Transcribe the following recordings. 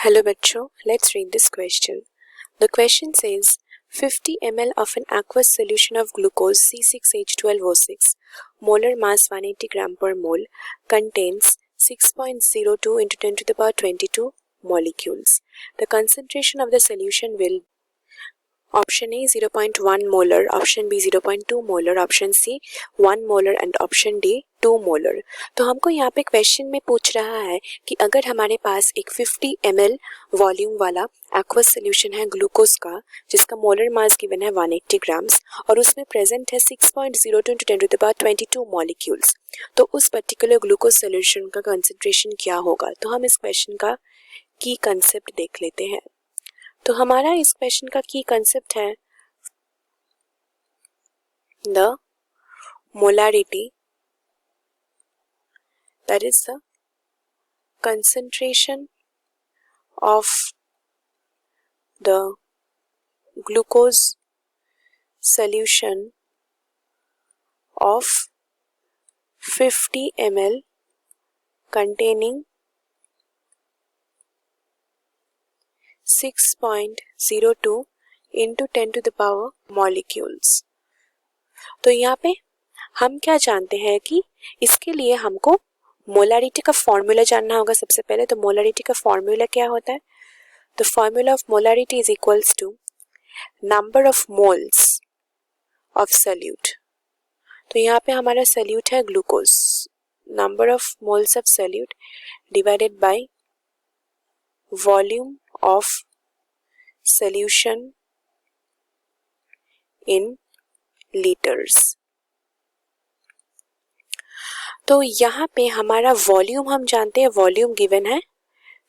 Hello बच्चों, let's read this question. The question says 50 ml of an aqueous solution of glucose C6H12O6, molar mass 180 gram per mole, contains 6.02 into 10 to the power 22 molecules. The concentration of the solution will option A 0.1 molar, option B 0.2 molar, option C 1 molar and option D 2 molar. तो हमको यहाँ पे question में पूछ रहा है कि अगर हमारे पास एक 50 ml वॉल्यूम वाला एक्वस सोल्यूशन है ग्लूकोज का जिसका मोलर मास गिवन है 180 ग्राम्स और उसमें प्रेजेंट है 6.02 into 10 to the power 22 molecules, तो उस पर्टिकुलर ग्लूकोज सोल्यूशन का कंसंट्रेशन क्या होगा। तो हम इस क्वेश्चन का की कंसेप्ट देख लेते हैं। तो हमारा इस क्वेश्चन का की कंसेप्ट है the molarity, that is the concentration of the glucose solution of 50 ml containing 6.02 into 10 to the power molecules। तो यहाँ पे हम क्या जानते हैं कि इसके लिए हमको मोलारिटी का फॉर्मूला जानना होगा। सबसे पहले तो मोलारिटी का फॉर्मूला क्या होता है। The formula of molarity is equals to number of moles of solute. तो यहाँ पे हमारा सल्यूट है glucose, number of moles of solute divided by volume of solution in litres. तो यहाँ पे हमारा वॉल्यूम हम जानते हैं, वॉल्यूम गिवन है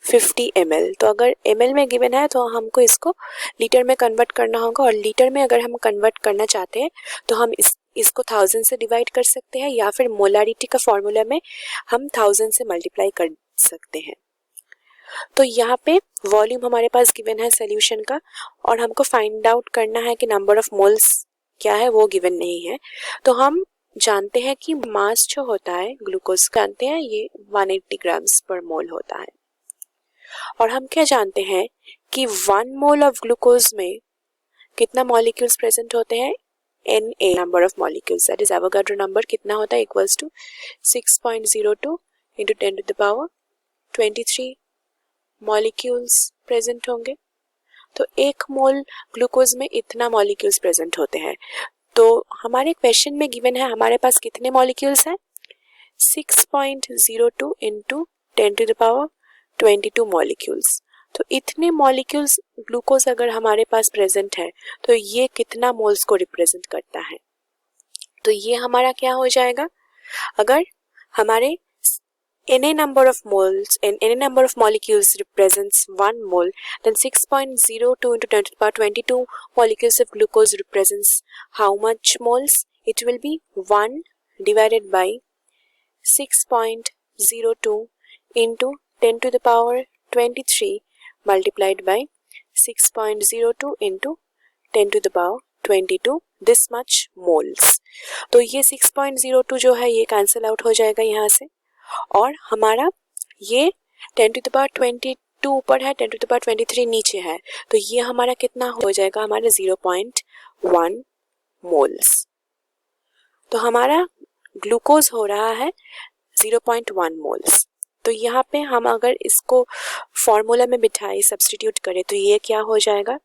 50 ml। तो अगर ml में गिवन है तो हमको इसको लीटर में कन्वर्ट करना होगा, और लीटर में अगर हम कन्वर्ट करना चाहते हैं तो हम इसको 1000 से डिवाइड कर सकते हैं या फिर मोलारिटी का फॉर्मूला में हम 1000 से मल्टीप्लाई कर सकते हैं। तो यहाँ पे वॉल्यूम हमारे पास गिवन है सोल्यूशन का और हमको फाइंड आउट करना है कि नंबर ऑफ मोल्स क्या है, वो गिवन नहीं है। तो हम जानते हैं कि मास जो होता है ग्लूकोज का, जानते हैं ये 180 ग्राम्स पर मोल होता है। और हम क्या जानते हैं कि 1 मोल ऑफ ग्लूकोज में कितना मॉलिक्यूल्स प्रेजेंट होते हैं, Na number of molecules, that is Avogadro number कितना होता है, equals to 6.02 into 10 to the power 23 molecules present होंगे। तो 1 मोल ग्लूकोज में इतना मॉलिक्यूल्स प्रेजेंट होते हैं। तो हमारे क्वेश्चन में गिवन है हमारे पास कितने मॉलिक्यूल्स हैं, 6.02 into 10 to the power 22 molecules. तो इतने मॉलिक्यूल्स ग्लूकोज अगर हमारे पास प्रेजेंट है तो ये कितना मोल्स को रिप्रेजेंट करता है। तो ये हमारा क्या हो जाएगा, अगर हमारे any number of moles and any number of molecules represents 1 mole, then 6.02 into 10 to the power 22 molecules of glucose represents how much moles? It will be 1 divided by 6.02 into 10 to the power 23 multiplied by 6.02 into 10 to the power 22, this much moles। तो ये 6.02 जो है ये cancel out हो जाएगा यहाँ से, और हमारा ये 10 to the power 22 ऊपर है, 10 to the power 23 नीचे है, तो ये हमारा कितना हो जाएगा, हमारा 0.1 मोल्स। तो हमारा ग्लूकोज हो रहा है 0.1 मोल्स। तो यहाँ पे हम अगर इसको फॉर्मूला में बिठाए सब्स्टिट्यूट करें तो ये क्या हो जाएगा,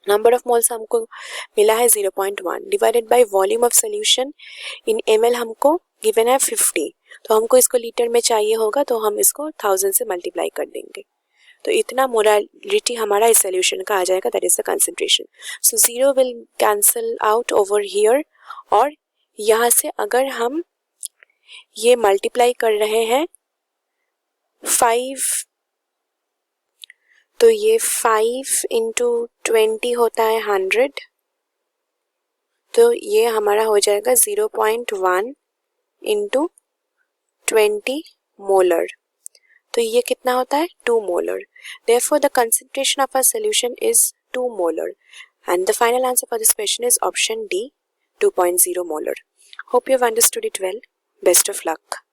नंबर ऑफ मोल्स हमको मिला है 0.1 divided by volume of solution in ml हमको गिवन है 50, तो हमको इसको लीटर में चाहिए होगा तो हम इसको 1000 से मल्टीप्लाई कर देंगे। तो इतना मोलारिटी हमारा इस सोल्यूशन का आ जाएगा, that is the concentration. So 0 will cancel out over here, और यहाँ से अगर हम ये मल्टीप्लाई कर रहे हैं 5, तो ये 5 into 20 होता है 100, तो ये हमारा हो जाएगा 0.1 into 20 मोलर, तो ये कितना होता है 2 molar. Therefore the concentration of our solution is 2 molar and the final answer for this question is option D 2.0 molar। Hope you have understood it well. Best of luck.